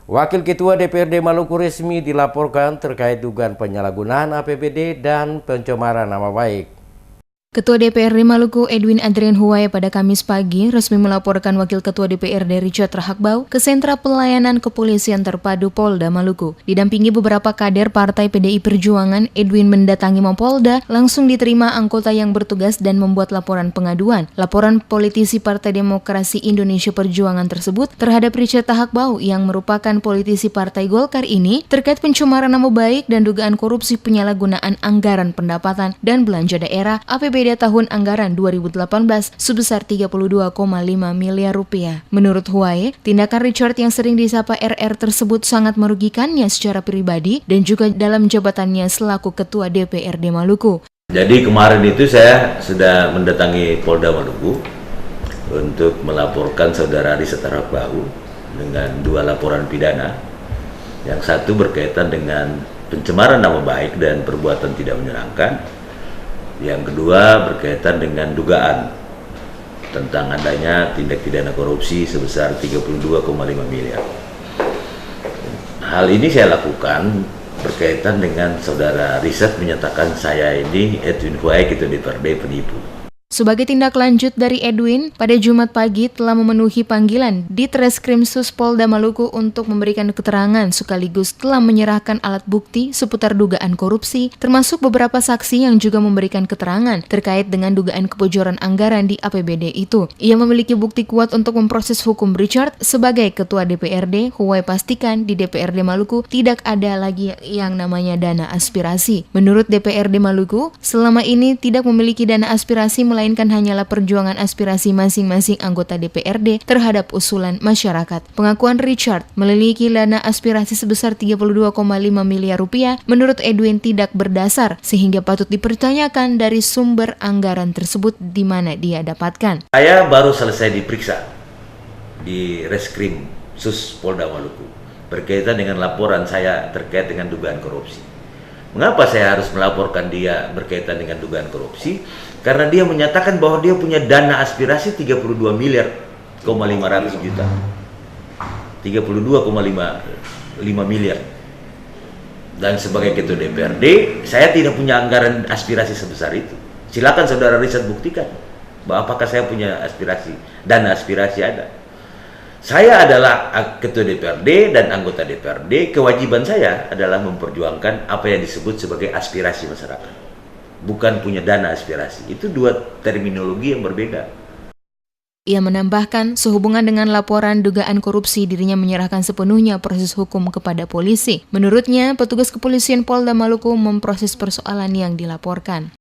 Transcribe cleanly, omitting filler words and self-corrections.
Wakil Ketua DPRD Maluku resmi dilaporkan terkait dugaan penyalahgunaan APBD dan pencemaran nama baik. Ketua DPRD Maluku Edwin Adrian Huwaye pada Kamis pagi resmi melaporkan Wakil Ketua DPRD Richard Rahakbau ke Sentra Pelayanan Kepolisian Terpadu Polda Maluku. Didampingi beberapa kader Partai PDI Perjuangan, Edwin mendatangi Mapolda, langsung diterima anggota yang bertugas dan membuat laporan pengaduan. Laporan politisi Partai Demokrasi Indonesia Perjuangan tersebut terhadap Richard Rahakbau yang merupakan politisi Partai Golkar ini terkait pencemaran nama baik dan dugaan korupsi penyalahgunaan anggaran pendapatan dan belanja daerah APBD tahun anggaran 2018 sebesar 32,5 miliar rupiah. Menurut Huwaye, tindakan Richard yang sering disapa RR tersebut sangat merugikannya secara pribadi dan juga dalam jabatannya selaku Ketua DPRD Maluku. Jadi kemarin itu saya sudah mendatangi Polda Maluku untuk melaporkan saudara Richard Rahakbau dengan 2 laporan pidana. Yang satu berkaitan dengan pencemaran nama baik dan perbuatan tidak menyenangkan. Yang kedua berkaitan dengan dugaan tentang adanya tindak pidana korupsi sebesar 32,5 miliar. Hal ini saya lakukan berkaitan dengan saudara Richard menyatakan saya ini Edwin Huwaye Ketua DPRD penipu. Sebagai tindak lanjut dari Edwin, pada Jumat pagi telah memenuhi panggilan di Treskrimsus Polda Maluku untuk memberikan keterangan sekaligus telah menyerahkan alat bukti seputar dugaan korupsi, termasuk beberapa saksi yang juga memberikan keterangan terkait dengan dugaan kebocoran anggaran di APBD itu. Ia memiliki bukti kuat untuk memproses hukum Richard sebagai Ketua DPRD. Huwaye pastikan di DPRD Maluku tidak ada lagi yang namanya dana aspirasi. Menurut DPRD Maluku, selama ini tidak memiliki dana aspirasi melainkan hanyalah perjuangan aspirasi masing-masing anggota DPRD terhadap usulan masyarakat. Pengakuan Richard memiliki dana aspirasi sebesar 32,5 miliar rupiah menurut Edwin tidak berdasar sehingga patut dipertanyakan dari sumber anggaran tersebut di mana dia dapatkan. Saya baru selesai diperiksa di Reskrimsus Polda Maluku berkaitan dengan laporan saya terkait dengan dugaan korupsi. Mengapa saya harus melaporkan dia berkaitan dengan dugaan korupsi? Karena dia menyatakan bahwa dia punya dana aspirasi 32 miliar 500 juta. 32,5 miliar. Dan sebagai Ketua DPRD, saya tidak punya anggaran aspirasi sebesar itu. Silakan saudara Richard buktikan bahwa apakah saya punya aspirasi, dana aspirasi ada. Saya adalah Ketua DPRD dan anggota DPRD, kewajiban saya adalah memperjuangkan apa yang disebut sebagai aspirasi masyarakat. Bukan punya dana aspirasi. Itu 2 terminologi yang berbeda. Ia menambahkan, sehubungan dengan laporan dugaan korupsi, dirinya menyerahkan sepenuhnya proses hukum kepada polisi. Menurutnya, petugas kepolisian Polda Maluku memproses persoalan yang dilaporkan.